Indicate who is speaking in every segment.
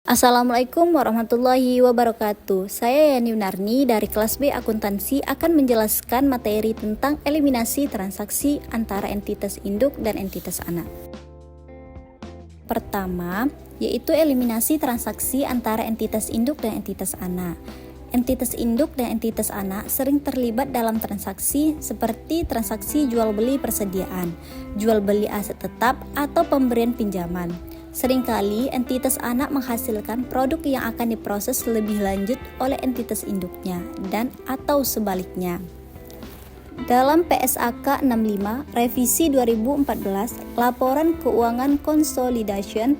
Speaker 1: Assalamualaikum warahmatullahi wabarakatuh. Saya Yani Yunarni dari kelas B Akuntansi akan menjelaskan materi tentang eliminasi transaksi antara entitas induk dan entitas anak. Pertama, yaitu eliminasi transaksi antara entitas induk dan entitas anak. Entitas induk dan entitas anak sering terlibat dalam transaksi seperti transaksi jual beli persediaan, jual beli aset tetap, atau pemberian pinjaman. Seringkali entitas anak menghasilkan produk yang akan diproses lebih lanjut oleh entitas induknya dan atau sebaliknya. Dalam PSAK 65 Revisi 2014, laporan keuangan consolidation,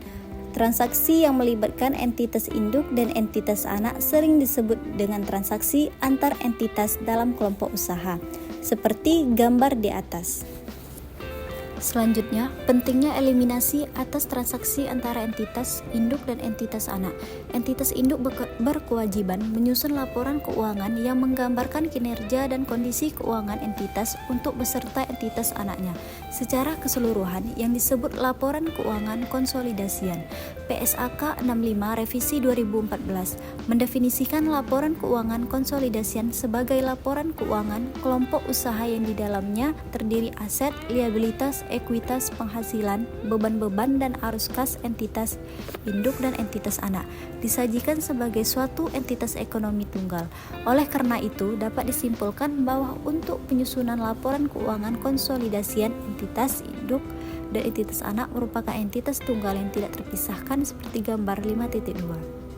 Speaker 1: transaksi yang melibatkan entitas induk dan entitas anak sering disebut dengan transaksi antar entitas dalam kelompok usaha, seperti gambar di atas. Selanjutnya, pentingnya eliminasi atas transaksi antara entitas induk dan entitas anak. Entitas induk berkewajiban menyusun laporan keuangan yang menggambarkan kinerja dan kondisi keuangan entitas untuk beserta entitas anaknya secara keseluruhan yang disebut laporan keuangan konsolidasian. PSAK 65 Revisi 2014 mendefinisikan laporan keuangan konsolidasian sebagai laporan keuangan kelompok usaha yang di dalamnya terdiri aset, liabilitas, ekuitas, penghasilan, beban-beban, dan arus kas entitas induk dan entitas anak disajikan sebagai suatu entitas ekonomi tunggal. Oleh karena itu, dapat disimpulkan bahwa untuk penyusunan laporan keuangan konsolidasian entitas induk dan entitas anak merupakan entitas tunggal yang tidak terpisahkan seperti gambar 5.2.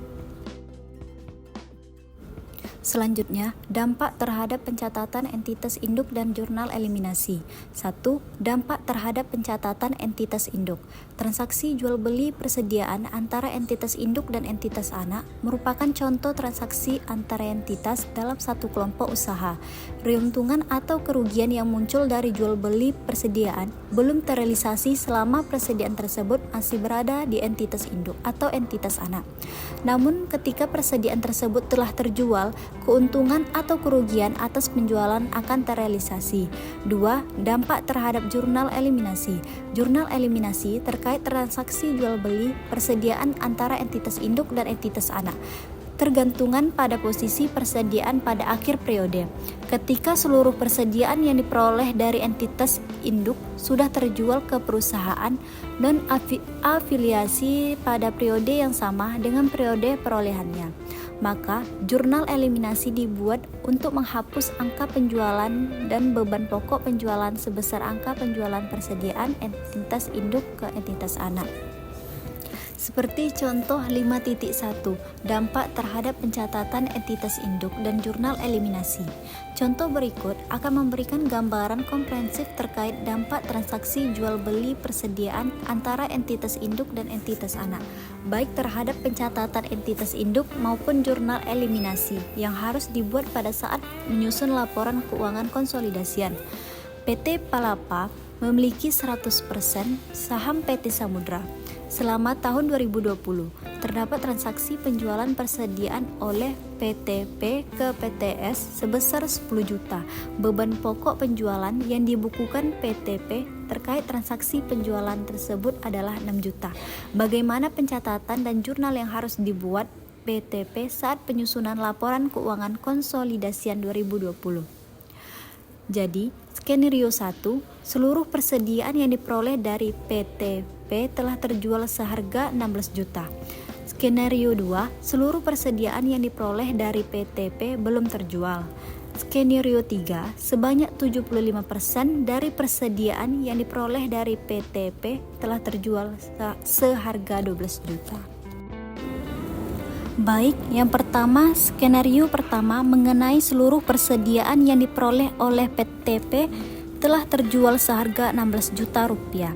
Speaker 1: Selanjutnya, dampak terhadap pencatatan entitas induk dan jurnal eliminasi. 1. Dampak terhadap pencatatan entitas induk. Transaksi jual beli persediaan antara entitas induk dan entitas anak merupakan contoh transaksi antara entitas dalam satu kelompok usaha. Keuntungan atau kerugian yang muncul dari jual beli persediaan belum terrealisasi selama persediaan tersebut masih berada di entitas induk atau entitas anak. Namun, ketika persediaan tersebut telah terjual, keuntungan atau kerugian atas penjualan akan terrealisasi. 2. Dampak terhadap jurnal eliminasi. Jurnal eliminasi terkait transaksi jual beli persediaan antara entitas induk dan entitas anak. Tergantungan pada posisi persediaan pada akhir periode. Ketika seluruh persediaan yang diperoleh dari entitas induk sudah terjual ke perusahaan non-afiliasi pada periode yang sama dengan periode perolehannya, maka jurnal eliminasi dibuat untuk menghapus angka penjualan dan beban pokok penjualan sebesar angka penjualan persediaan entitas induk ke entitas anak. Seperti contoh 5.1, dampak terhadap pencatatan entitas induk dan jurnal eliminasi. Contoh berikut akan memberikan gambaran komprehensif terkait dampak transaksi jual beli persediaan antara entitas induk dan entitas anak, baik terhadap pencatatan entitas induk maupun jurnal eliminasi yang harus dibuat pada saat menyusun laporan keuangan konsolidasian. PT Palapa memiliki 100% saham PT Samudra. Selama tahun 2020, terdapat transaksi penjualan persediaan oleh PTP ke PTS sebesar 10 juta. Beban pokok penjualan yang dibukukan PTP terkait transaksi penjualan tersebut adalah 6 juta. Bagaimana pencatatan dan jurnal yang harus dibuat PTP saat penyusunan laporan keuangan konsolidasian 2020? Jadi, skenario 1, seluruh persediaan yang diperoleh dari PTP telah terjual seharga 16 juta. Skenario 2, seluruh persediaan yang diperoleh dari PTP belum terjual. Skenario 3, sebanyak 75% dari persediaan yang diperoleh dari PTP telah terjual seharga 12 juta. Baik, yang pertama, skenario pertama mengenai seluruh persediaan yang diperoleh oleh PTP telah terjual seharga 16 juta rupiah.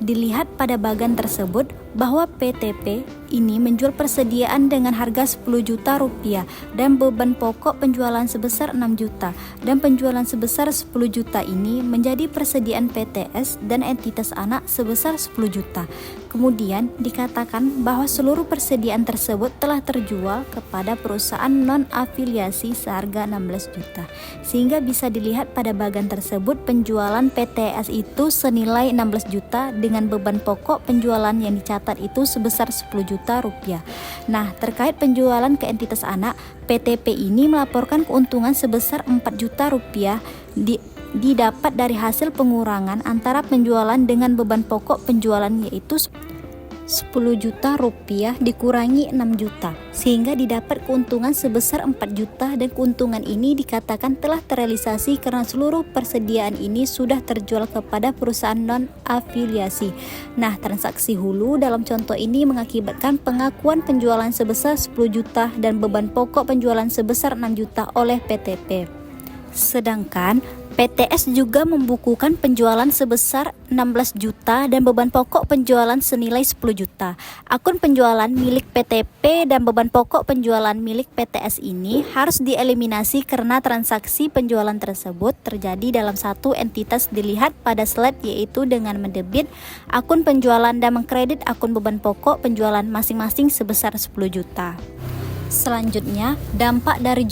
Speaker 1: Dilihat pada bagan tersebut bahwa PTP ini menjual persediaan dengan harga 10 juta rupiah dan beban pokok penjualan sebesar 6 juta dan penjualan sebesar 10 juta ini menjadi persediaan PTS dan entitas anak sebesar 10 juta. Kemudian dikatakan bahwa seluruh persediaan tersebut telah terjual kepada perusahaan non-afiliasi seharga 16 juta. Sehingga bisa dilihat pada bagan tersebut penjualan PTS itu senilai 16 juta dengan beban pokok penjualan yang dicatat tercatat itu sebesar 10 juta rupiah. Nah, terkait penjualan ke entitas anak, PTP ini melaporkan keuntungan sebesar 4 juta rupiah didapat dari hasil pengurangan antara penjualan dengan beban pokok penjualan, yaitu 10 juta rupiah dikurangi 6 juta sehingga didapat keuntungan sebesar 4 juta, dan keuntungan ini dikatakan telah terrealisasi karena seluruh persediaan ini sudah terjual kepada perusahaan non-afiliasi. Nah, transaksi hulu dalam contoh ini mengakibatkan pengakuan penjualan sebesar 10 juta dan beban pokok penjualan sebesar 6 juta oleh PTP. Sedangkan PTS juga membukukan penjualan sebesar 16 juta dan beban pokok penjualan senilai 10 juta. Akun penjualan milik PTP dan beban pokok penjualan milik PTS ini harus dieliminasi karena transaksi penjualan tersebut terjadi dalam satu entitas dilihat pada slide, yaitu dengan mendebit akun penjualan dan mengkredit akun beban pokok penjualan masing-masing sebesar 10 juta. Selanjutnya, dampak dari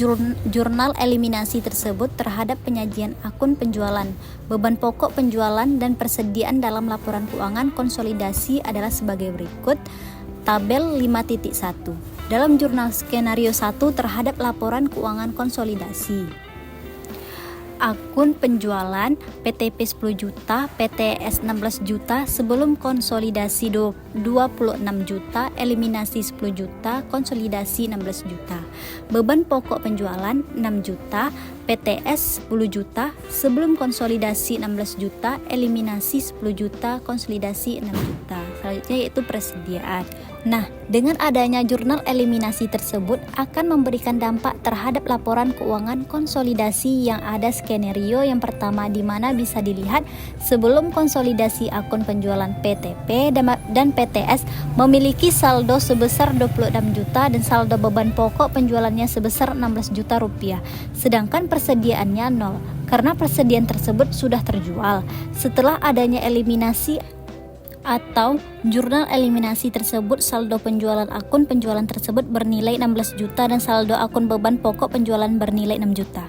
Speaker 1: jurnal eliminasi tersebut terhadap penyajian akun penjualan, beban pokok penjualan, dan persediaan dalam laporan keuangan konsolidasi adalah sebagai berikut. Tabel 5.1 dalam jurnal skenario 1 terhadap laporan keuangan konsolidasi. Akun penjualan PTP 10 juta, PTS 16 juta, sebelum konsolidasi 26 juta, eliminasi 10 juta, konsolidasi 16 juta. Beban pokok penjualan 6 juta, PTS 10 juta, sebelum konsolidasi 16 juta, eliminasi 10 juta, konsolidasi 6 juta. Selanjutnya yaitu persediaan. Nah, dengan adanya jurnal eliminasi tersebut akan memberikan dampak terhadap laporan keuangan konsolidasi yang ada skenario yang pertama, di mana bisa dilihat sebelum konsolidasi akun penjualan PTP dan PTS memiliki saldo sebesar 26 juta dan saldo beban pokok penjualannya sebesar 16 juta rupiah. Sedangkan persediaannya nol karena persediaan tersebut sudah terjual. Setelah adanya eliminasi atau jurnal eliminasi tersebut, saldo penjualan akun penjualan tersebut bernilai 16 juta dan saldo akun beban pokok penjualan bernilai 6 juta.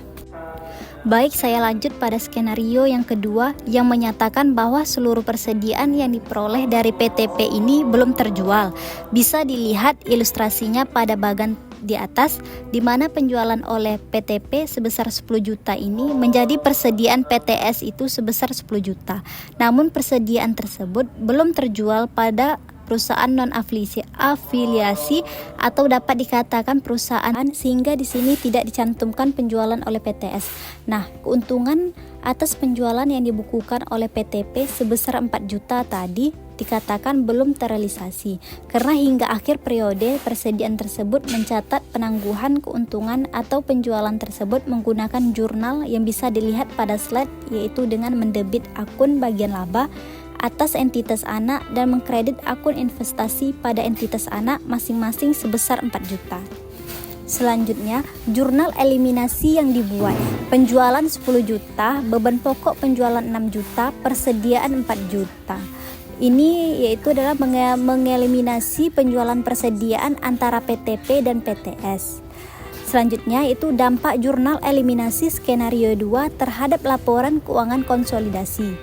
Speaker 1: Baik, saya lanjut pada skenario yang kedua yang menyatakan bahwa seluruh persediaan yang diperoleh dari PTP ini belum terjual. Bisa dilihat ilustrasinya pada bagian di atas, di mana penjualan oleh PTP sebesar 10 juta ini menjadi persediaan PTS itu sebesar 10 juta. Namun persediaan tersebut belum terjual pada perusahaan non-afiliasi atau dapat dikatakan perusahaan, sehingga di sini tidak dicantumkan penjualan oleh PTS. Nah, keuntungan atas penjualan yang dibukukan oleh PTP sebesar 4 juta tadi dikatakan belum terrealisasi karena hingga akhir periode persediaan tersebut mencatat penangguhan keuntungan atau penjualan tersebut menggunakan jurnal yang bisa dilihat pada slide, yaitu dengan mendebit akun bagian laba atas entitas anak dan mengkredit akun investasi pada entitas anak masing-masing sebesar 4 juta. Selanjutnya, jurnal eliminasi yang dibuat. Penjualan 10 juta, beban pokok penjualan 6 juta, persediaan 4 juta. Ini yaitu adalah mengeliminasi penjualan persediaan antara PTP dan PTS. Selanjutnya itu dampak jurnal eliminasi skenario 2 terhadap laporan keuangan konsolidasi.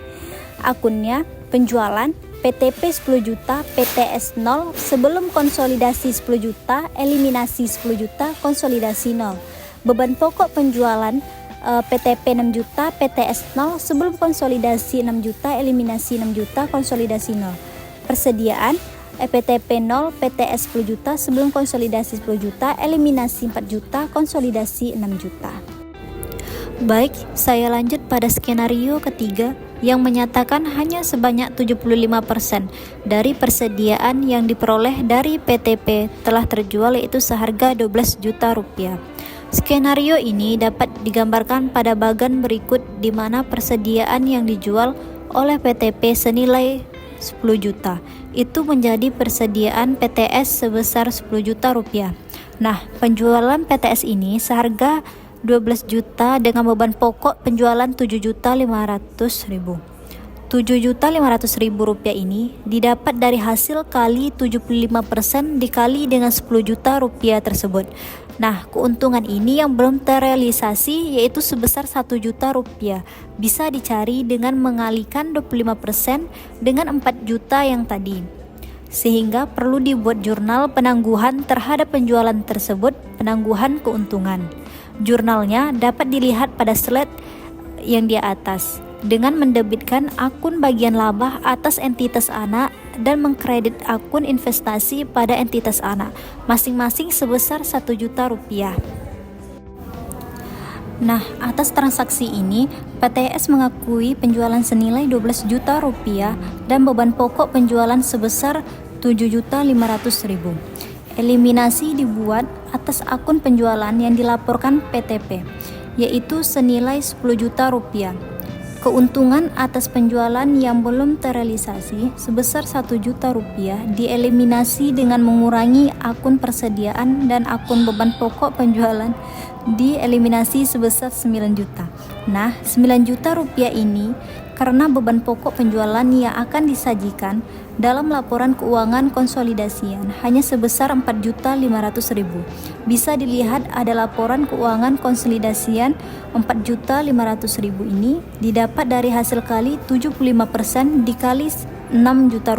Speaker 1: Akunnya penjualan PTP 10 juta, PTS 0, sebelum konsolidasi 10 juta, eliminasi 10 juta, konsolidasi 0. Beban pokok penjualan PTP 6 juta, PTS 0, sebelum konsolidasi 6 juta, eliminasi 6 juta, konsolidasi 0. Persediaan PTP 0, PTS 10 juta, sebelum konsolidasi 10 juta, eliminasi 4 juta, konsolidasi 6 juta. Baik, saya lanjut pada skenario ketiga yang menyatakan hanya sebanyak 75% dari persediaan yang diperoleh dari PTP telah terjual, yaitu seharga 12 juta rupiah. Skenario ini dapat digambarkan pada bagian berikut, di mana persediaan yang dijual oleh PTP senilai 10 juta itu menjadi persediaan PTS sebesar 10 juta rupiah. Nah, penjualan PTS ini seharga 12 juta dengan beban pokok penjualan 7.500.000. 7.500.000 rupiah ini didapat dari hasil kali 75% dikali dengan 10 juta rupiah tersebut. Nah, keuntungan ini yang belum terrealisasi yaitu sebesar 1 juta rupiah. Bisa dicari dengan mengalikan 25% dengan 4 juta yang tadi. sehingga perlu dibuat jurnal penangguhan terhadap penjualan tersebut, penangguhan keuntungan. Jurnalnya dapat dilihat pada slide yang di atas dengan mendebitkan akun bagian laba atas entitas anak dan mengkredit akun investasi pada entitas anak masing-masing sebesar Rp1.000.000. Nah, atas transaksi ini, PTS mengakui penjualan senilai Rp12 juta dan beban pokok penjualan sebesar Rp7.500.000. Eliminasi dibuat atas akun penjualan yang dilaporkan PTP, yaitu senilai Rp10 juta. Keuntungan atas penjualan yang belum terrealisasi sebesar Rp1 juta dieliminasi dengan mengurangi akun persediaan dan akun beban pokok penjualan dieliminasi sebesar Rp9 juta. Nah, Rp9 juta ini karena beban pokok penjualan yang akan disajikan dalam laporan keuangan konsolidasian hanya sebesar Rp4.500.000. Bisa dilihat ada laporan keuangan konsolidasian Rp4.500.000 ini didapat dari hasil kali 75% dikali Rp6 juta.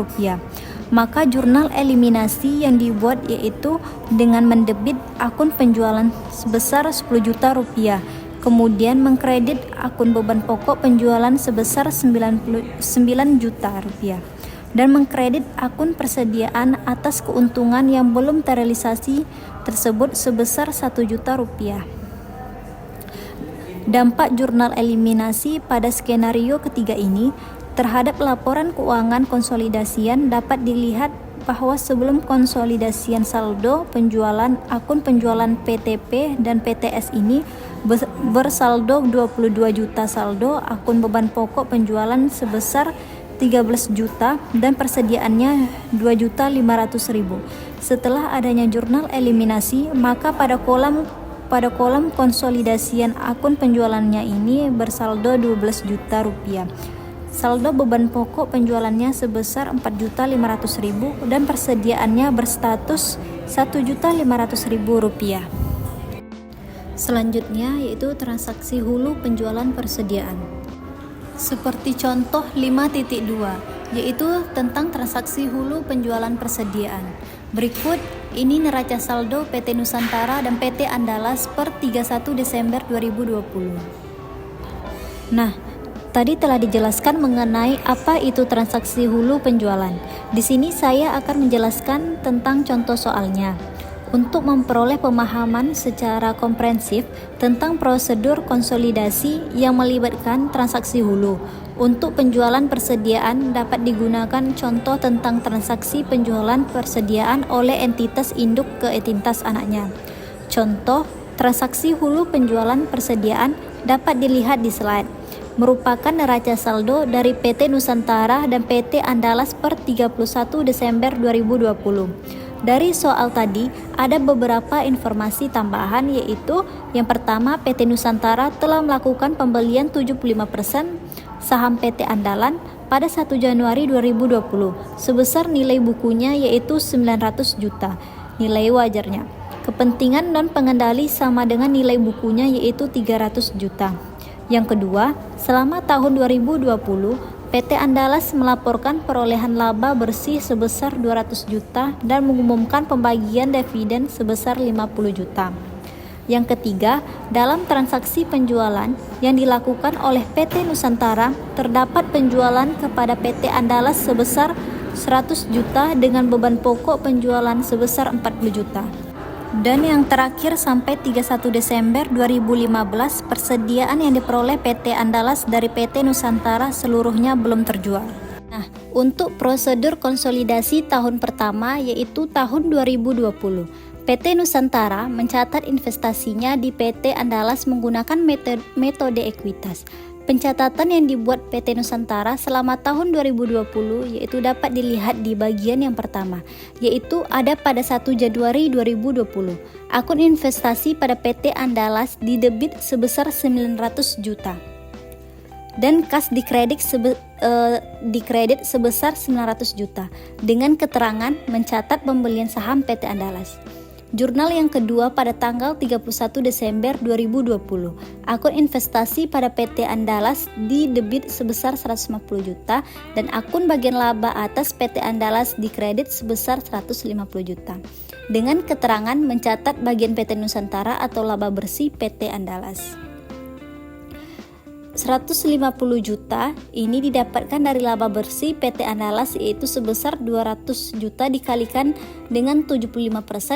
Speaker 1: Maka jurnal eliminasi yang dibuat yaitu dengan mendebit akun penjualan sebesar Rp10 juta, kemudian mengkredit akun beban pokok penjualan sebesar Rp9 juta dan mengkredit akun persediaan atas keuntungan yang belum terrealisasi tersebut sebesar Rp1 juta. Dampak jurnal eliminasi pada skenario ketiga ini terhadap laporan keuangan konsolidasian dapat dilihat bahwa sebelum konsolidasian saldo penjualan akun penjualan PTP dan PTS ini bersaldo 22 juta, saldo akun beban pokok penjualan sebesar 13 juta dan persediaannya 2.500.000. Setelah adanya jurnal eliminasi, maka pada kolom konsolidasian akun penjualannya ini bersaldo Rp12 juta. Saldo beban pokok penjualannya sebesar Rp4.500.000 dan persediaannya berstatus Rp1.500.000. Selanjutnya yaitu transaksi hulu penjualan persediaan. Seperti contoh 5.2, yaitu tentang transaksi hulu penjualan persediaan. Berikut ini neraca saldo PT Nusantara dan PT Andalas per 31 Desember 2020. Nah, tadi telah dijelaskan mengenai apa itu transaksi hulu penjualan. Di sini saya akan menjelaskan tentang contoh soalnya. Untuk memperoleh pemahaman secara komprehensif tentang prosedur konsolidasi yang melibatkan transaksi hulu. Untuk penjualan persediaan dapat digunakan contoh tentang transaksi penjualan persediaan oleh entitas induk ke entitas anaknya. Contoh transaksi hulu penjualan persediaan dapat dilihat di slide. Merupakan neraca saldo dari PT Nusantara dan PT Andalas per 31 Desember 2020. Dari soal tadi, ada beberapa informasi tambahan yaitu yang pertama, PT Nusantara telah melakukan pembelian 75% saham PT Andalan pada 1 Januari 2020 sebesar nilai bukunya yaitu 900 juta, nilai wajarnya. Kepentingan non-pengendali sama dengan nilai bukunya yaitu 300 juta. Yang kedua, selama tahun 2020, PT Andalas melaporkan perolehan laba bersih sebesar 200 juta dan mengumumkan pembagian dividen sebesar 50 juta. Yang ketiga, dalam transaksi penjualan yang dilakukan oleh PT Nusantara, terdapat penjualan kepada PT Andalas sebesar 100 juta dengan beban pokok penjualan sebesar 40 juta. Dan yang terakhir sampai 31 Desember 2015, persediaan yang diperoleh PT Andalas dari PT Nusantara seluruhnya belum terjual. Nah, untuk prosedur konsolidasi tahun pertama yaitu tahun 2020, PT Nusantara mencatat investasinya di PT Andalas menggunakan metode ekuitas. Pencatatan yang dibuat PT Nusantara selama tahun 2020 yaitu dapat dilihat di bagian yang pertama, yaitu ada pada 1 Januari 2020. Akun investasi pada PT Andalas didebit sebesar 900 juta dan kas dikredit sebesar 900 juta dengan keterangan mencatat pembelian saham PT Andalas. Jurnal yang kedua pada tanggal 31 Desember 2020. Akun investasi pada PT Andalas didebit sebesar 150 juta dan akun bagian laba atas PT Andalas dikredit sebesar 150 juta. Dengan keterangan mencatat bagian PT Nusantara atau laba bersih PT Andalas. 150 juta ini didapatkan dari laba bersih PT Andalas yaitu sebesar 200 juta dikalikan dengan 75%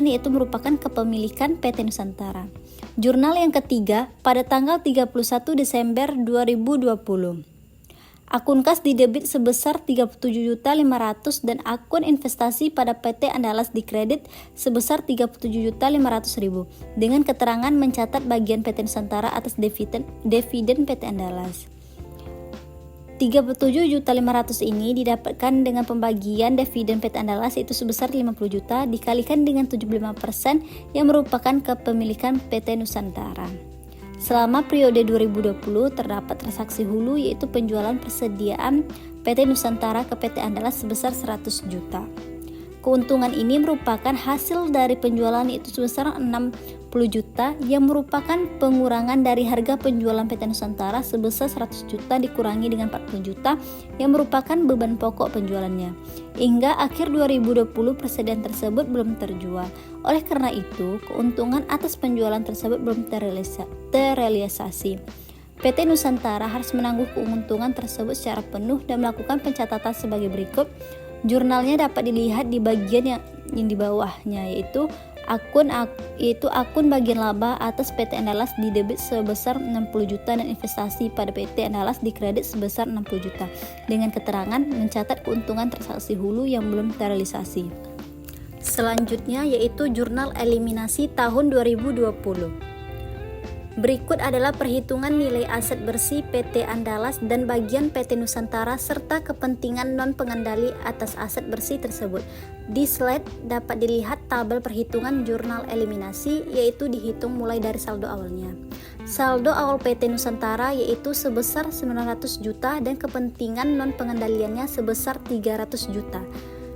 Speaker 1: yaitu merupakan kepemilikan PT Nusantara. Jurnal yang ketiga pada tanggal 31 Desember 2020. Akun kas didebit sebesar 37.500 dan akun investasi pada PT Andalas dikredit sebesar 37.500.000 dengan keterangan mencatat bagian PT Nusantara atas dividen PT Andalas. 37.500 ini didapatkan dengan pembagian dividen PT Andalas yaitu sebesar 50 juta dikalikan dengan 75% yang merupakan kepemilikan PT Nusantara. Selama periode 2020 terdapat transaksi hulu yaitu penjualan persediaan PT Nusantara ke PT Andalas sebesar 100 juta. Keuntungan ini merupakan hasil dari penjualan yaitu sebesar 60 juta yang merupakan pengurangan dari harga penjualan PT Nusantara sebesar 100 juta dikurangi dengan 40 juta yang merupakan beban pokok penjualannya. Hingga akhir 2020 persediaan tersebut belum terjual. Oleh karena itu, keuntungan atas penjualan tersebut belum terrealisasi. PT Nusantara harus menanggung keuntungan tersebut secara penuh dan melakukan pencatatan sebagai berikut. Jurnalnya dapat dilihat di bagian yang di bawahnya yaitu akun bagian laba atas PT Andalas didebit sebesar 60 juta dan investasi pada PT Andalas dikredit sebesar 60 juta dengan keterangan mencatat keuntungan transaksi hulu yang belum terrealisasi. Selanjutnya yaitu jurnal eliminasi tahun 2020. Berikut adalah perhitungan nilai aset bersih PT Andalas dan bagian PT Nusantara serta kepentingan non-pengendali atas aset bersih tersebut. Di slide dapat dilihat tabel perhitungan jurnal eliminasi yaitu dihitung mulai dari saldo awalnya. Saldo awal PT Nusantara yaitu sebesar 900 juta dan kepentingan non-pengendaliannya sebesar 300 juta.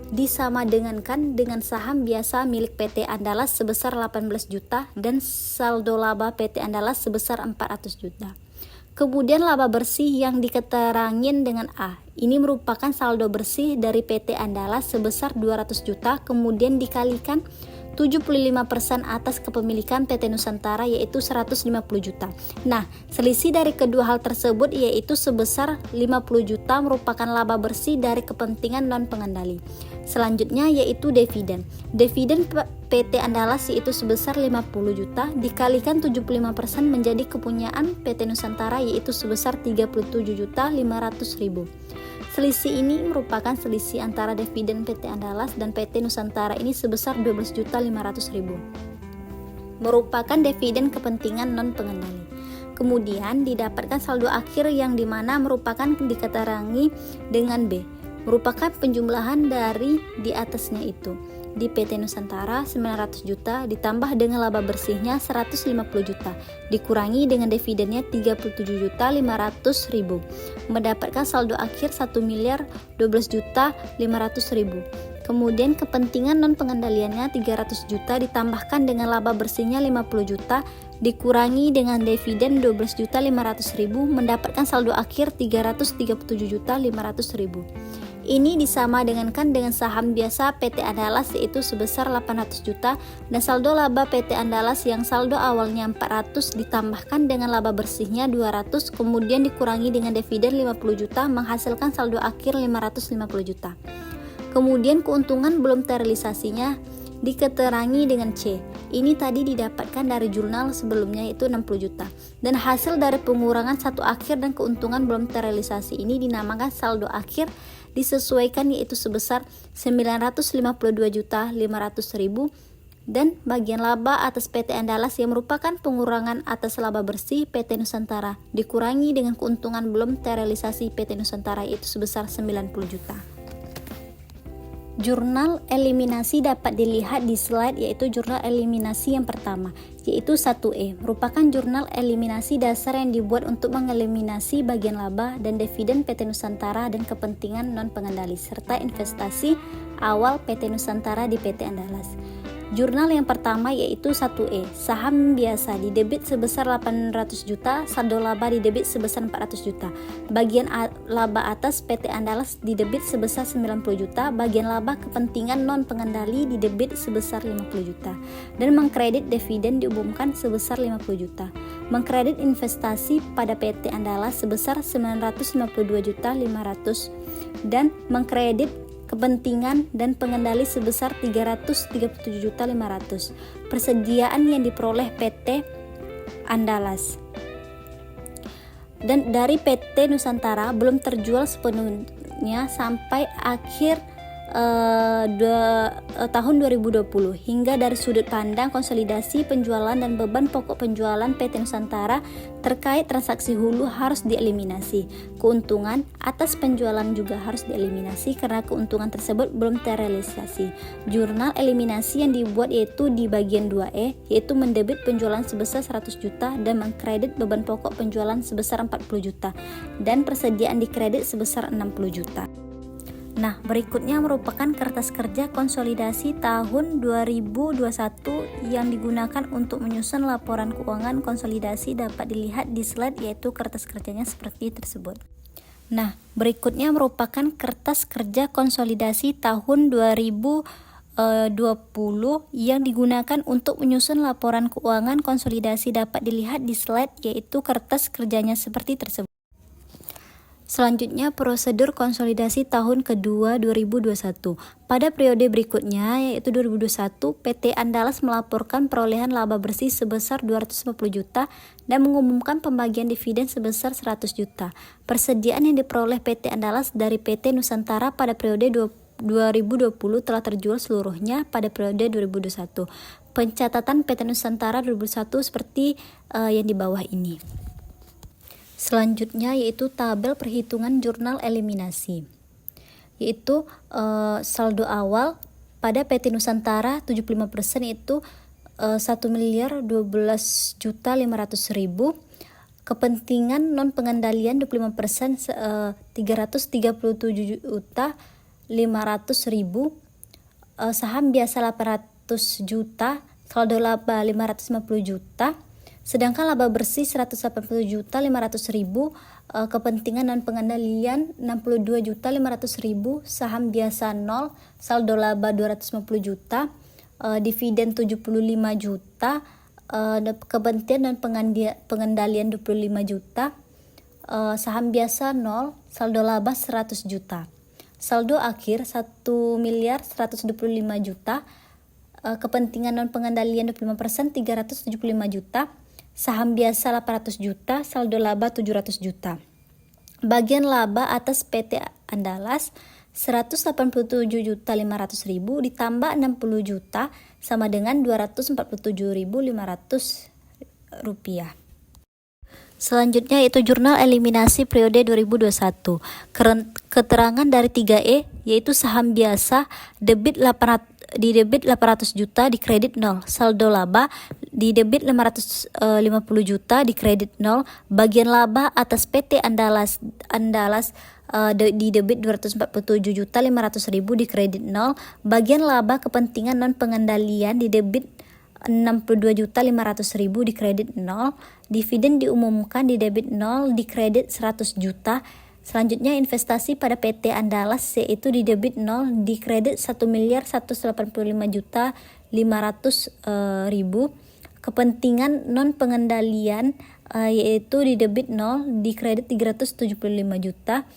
Speaker 1: Disamadengankan dengan saham biasa milik PT Andalas sebesar 18 juta dan saldo laba PT Andalas sebesar 400 juta. Kemudian laba bersih yang diketerangin dengan A. Ini merupakan saldo bersih dari PT Andalas sebesar 200 juta kemudian dikalikan 75% atas kepemilikan PT Nusantara yaitu 150 juta. Nah, selisih dari kedua hal tersebut yaitu sebesar 50 juta merupakan laba bersih dari kepentingan non-pengendali. Selanjutnya yaitu dividen. Dividen PT Andalas yaitu sebesar 50 juta dikalikan 75% menjadi kepunyaan PT Nusantara yaitu sebesar 37.500.000. Selisih ini merupakan selisih antara dividen PT Andalas dan PT Nusantara ini sebesar 12.500.000. Merupakan dividen kepentingan non-pengendali. Kemudian didapatkan saldo akhir yang dimana merupakan diketerangi dengan B. Merupakan penjumlahan dari di atasnya itu. Di PT Nusantara 900 juta ditambah dengan laba bersihnya 150 juta dikurangi dengan dividennya 37.500.000 mendapatkan saldo akhir 1.012.500.000. Kemudian kepentingan non pengendaliannya 300 juta ditambahkan dengan laba bersihnya 50 juta dikurangi dengan dividen 12.500.000 mendapatkan saldo akhir 337.500.000. Ini disamadengankan dengan saham biasa PT Andalas yaitu sebesar 800 juta dan saldo laba PT Andalas yang saldo awalnya 400 ditambahkan dengan laba bersihnya 200 kemudian dikurangi dengan dividen 50 juta menghasilkan saldo akhir 550 juta. Kemudian keuntungan belum terrealisasinya diketerangi dengan C. Ini tadi didapatkan dari jurnal sebelumnya yaitu 60 juta. Dan hasil dari pengurangan satu akhir dan keuntungan belum terrealisasi ini dinamakan saldo akhir disesuaikan yaitu sebesar 952.500.000 dan bagian laba atas PT Andalas yang merupakan pengurangan atas laba bersih PT Nusantara dikurangi dengan keuntungan belum terrealisasi PT Nusantara yaitu sebesar 90 juta. Jurnal eliminasi dapat dilihat di slide yaitu jurnal eliminasi yang pertama yaitu 1E merupakan jurnal eliminasi dasar yang dibuat untuk mengeliminasi bagian laba dan dividen PT Nusantara dan kepentingan non pengendali serta investasi awal PT Nusantara di PT Andalas. Jurnal yang pertama yaitu 1E, saham biasa didebit sebesar 800 juta, saldo laba didebit sebesar 400 juta. Bagian laba atas PT Andalas didebit sebesar 90 juta, bagian laba kepentingan non pengendali didebit sebesar 50 juta. Dan mengkredit dividen diumumkan sebesar 50 juta. Mengkredit investasi pada PT Andalas sebesar 952 juta 500 dan mengkredit kepentingan dan pengendali sebesar 337 juta 500. Persediaan yang diperoleh PT Andalas dan dari PT Nusantara belum terjual sepenuhnya sampai akhir tahun 2020. Hingga dari sudut pandang konsolidasi penjualan dan beban pokok penjualan PT Nusantara terkait transaksi hulu harus dieliminasi. Keuntungan atas penjualan juga harus dieliminasi karena keuntungan tersebut belum terrealisasi. Jurnal eliminasi yang dibuat yaitu di bagian 2E, yaitu mendebit penjualan sebesar 100 juta dan mengkredit beban pokok penjualan sebesar 40 juta dan persediaan dikredit sebesar 60 juta. Nah, berikutnya merupakan kertas kerja konsolidasi tahun 2021 yang digunakan untuk menyusun laporan keuangan konsolidasi dapat dilihat di slide yaitu kertas kerjanya seperti tersebut. Nah, berikutnya merupakan kertas kerja konsolidasi tahun 2020 yang digunakan untuk menyusun laporan keuangan konsolidasi dapat dilihat di slide yaitu kertas kerjanya seperti tersebut. Selanjutnya, prosedur konsolidasi tahun kedua 2021. Pada periode berikutnya, yaitu 2021, PT Andalas melaporkan perolehan laba bersih sebesar 250 juta dan mengumumkan pembagian dividen sebesar 100 juta. Persediaan yang diperoleh PT Andalas dari PT Nusantara pada periode 2020 telah terjual seluruhnya pada periode 2021. Pencatatan PT Nusantara 2021 seperti yang di bawah ini. Selanjutnya yaitu tabel perhitungan jurnal eliminasi, yaitu saldo awal pada PT Nusantara 75% itu 1.012.500.000, kepentingan non pengendalian 25% 337.500.000, saham biasa 800 juta, saldo laba 550 juta. Sedangkan laba bersih 180 juta 500.000, kepentingan dan pengendalian 62 juta 500.000, saham biasa 0, saldo laba 250 juta, dividen 75 juta, kepentingan dan pengendalian 25 juta, saham biasa 0, saldo laba 100 juta. Saldo akhir 1.125 juta, kepentingan non pengendalian 25% 375 juta, saham biasa 800 juta, saldo laba 700 juta. Bagian laba atas PT Andalas 187 juta 500.000 ditambah 60 juta sama dengan 247.500 rupiah. Selanjutnya yaitu jurnal eliminasi periode 2021. Keterangan dari 3E yaitu saham biasa didebit 800 juta dikredit 0, saldo laba didebit 550 juta dikredit 0, bagian laba atas PT Andalas didebit 247 juta 500.000 dikredit 0, bagian laba kepentingan non pengendalian didebit 62 juta 500.000 dikredit 0, dividen diumumkan didebit 0 dikredit 100 juta. Selanjutnya investasi pada PT Andalas yaitu didebit 0 dikredit 1.185 juta 500.000, kepentingan non pengendalian yaitu didebit 0 dikredit 375 juta,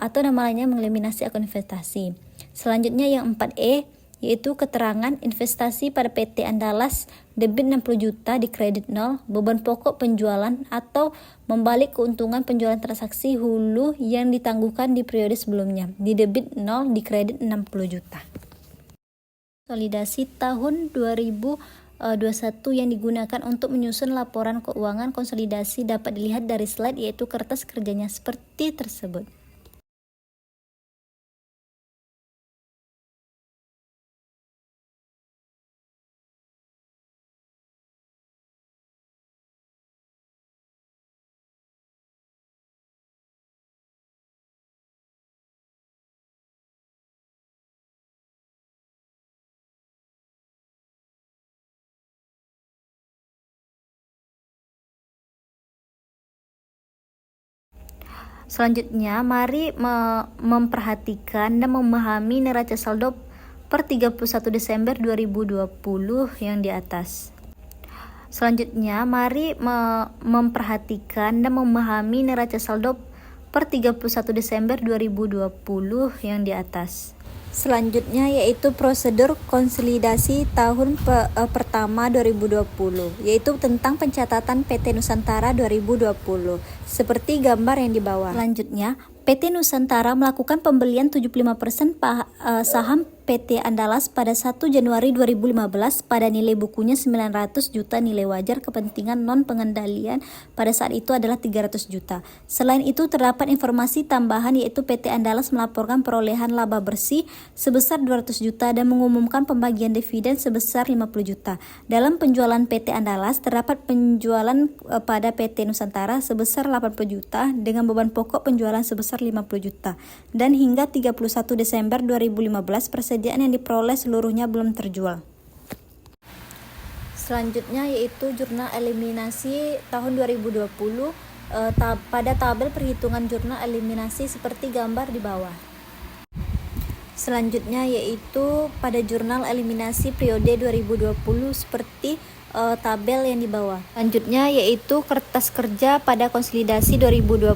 Speaker 1: atau nama lainnya mengeliminasi akun investasi. Selanjutnya yang 4E yaitu keterangan investasi pada PT Andalas debit 60 juta dikredit 0, beban pokok penjualan atau membalik keuntungan penjualan transaksi hulu yang ditangguhkan di periode sebelumnya, didebit 0 dikredit 60 juta. Konsolidasi tahun 2021 yang digunakan untuk menyusun laporan keuangan konsolidasi dapat dilihat dari slide yaitu kertas kerjanya seperti tersebut. Selanjutnya, mari memperhatikan dan memahami neraca saldo per 31 Desember 2020 yang di atas. Selanjutnya, mari memperhatikan dan memahami neraca saldo per 31 Desember 2020 yang di atas. Selanjutnya yaitu prosedur konsolidasi tahun pertama 2020, yaitu tentang pencatatan PT Nusantara 2020, seperti gambar yang di bawah. Selanjutnya, PT Nusantara melakukan pembelian 75% saham PT Andalas pada 1 Januari 2015 pada nilai bukunya 900 juta, nilai wajar kepentingan non-pengendalian pada saat itu adalah 300 juta. Selain itu terdapat informasi tambahan yaitu PT Andalas melaporkan perolehan laba bersih sebesar 200 juta dan mengumumkan pembagian dividen sebesar 50 juta. Dalam penjualan PT Andalas terdapat penjualan pada PT Nusantara sebesar 80 juta dengan beban pokok penjualan sebesar 50 juta dan hingga 31 Desember 2015 persediaan yang diperoleh seluruhnya belum terjual. Selanjutnya yaitu jurnal eliminasi tahun 2020 pada tabel perhitungan jurnal eliminasi seperti gambar di bawah. Selanjutnya yaitu pada jurnal eliminasi periode 2020 seperti tabel yang di bawah. Selanjutnya yaitu kertas kerja pada konsolidasi 2020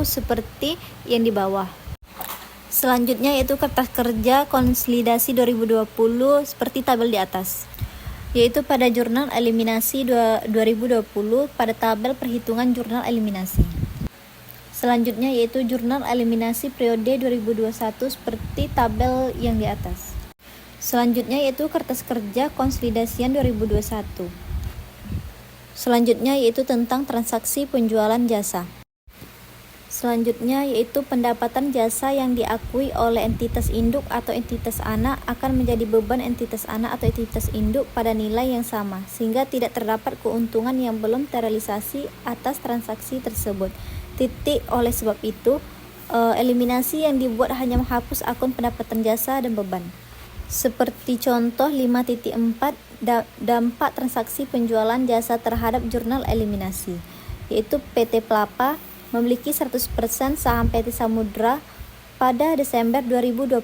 Speaker 1: seperti yang di bawah. Selanjutnya yaitu kertas kerja konsolidasi 2020 seperti tabel di atas. Yaitu pada jurnal eliminasi 2020 pada tabel perhitungan jurnal eliminasi. Selanjutnya yaitu jurnal eliminasi periode 2021 seperti tabel yang di atas. Selanjutnya yaitu kertas kerja konsolidasian 2021. Selanjutnya yaitu tentang transaksi penjualan jasa. Selanjutnya yaitu pendapatan jasa yang diakui oleh entitas induk atau entitas anak akan menjadi beban entitas anak atau entitas induk pada nilai yang sama, sehingga tidak terdapat keuntungan yang belum terrealisasi atas transaksi tersebut. Oleh sebab itu, eliminasi yang dibuat hanya menghapus akun pendapatan jasa dan beban. Seperti contoh 5.4 dampak transaksi penjualan jasa terhadap jurnal eliminasi, yaitu PT Pelapa memiliki 100% saham PT Samudra pada Desember 2020.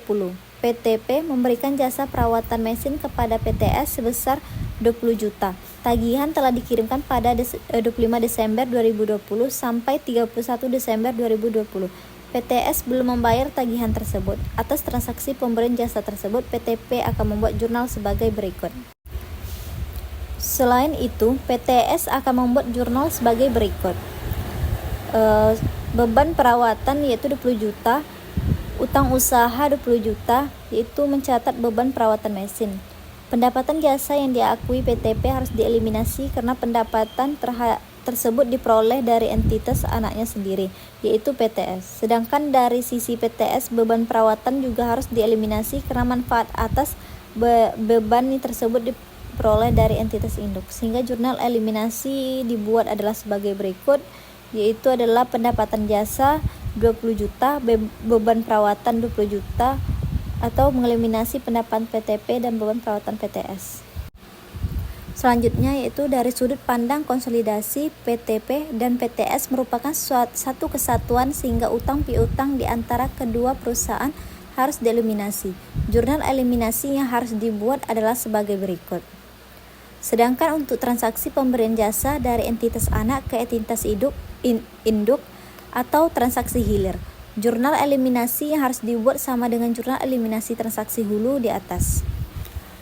Speaker 1: PTP memberikan jasa perawatan mesin kepada PTS sebesar 20 juta. Tagihan telah dikirimkan pada 25 Desember 2020 sampai 31 Desember 2020. PTS belum membayar tagihan tersebut. Atas transaksi pemberian jasa tersebut, PTP akan membuat jurnal sebagai berikut. Selain itu, PTS akan membuat jurnal sebagai berikut. Beban perawatan yaitu 20 juta, utang usaha 20 juta yaitu mencatat beban perawatan mesin. Pendapatan jasa yang diakui PTP harus dieliminasi karena pendapatan tersebut diperoleh dari entitas anaknya sendiri, yaitu PTS. Sedangkan dari sisi PTS, beban perawatan juga harus dieliminasi karena manfaat atas beban tersebut diperoleh dari entitas induk. Sehingga jurnal eliminasi dibuat adalah sebagai berikut, yaitu adalah pendapatan jasa 20 juta, beban perawatan 20 juta, atau mengeliminasi pendapatan PTP dan beban perawatan PTS. Selanjutnya yaitu dari sudut pandang konsolidasi, PTP dan PTS merupakan satu kesatuan sehingga utang piutang di antara kedua perusahaan harus dieliminasi. Jurnal eliminasi yang harus dibuat adalah sebagai berikut. Sedangkan untuk transaksi pemberian jasa dari entitas anak ke entitas induk atau transaksi hilir, jurnal eliminasi yang harus dibuat sama dengan jurnal eliminasi transaksi hulu di atas.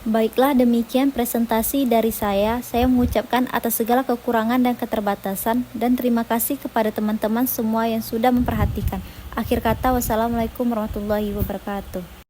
Speaker 1: Baiklah, demikian presentasi dari saya. Saya mengucapkan atas segala kekurangan dan keterbatasan dan terima kasih kepada teman-teman semua yang sudah memperhatikan. Akhir kata, wassalamualaikum warahmatullahi wabarakatuh.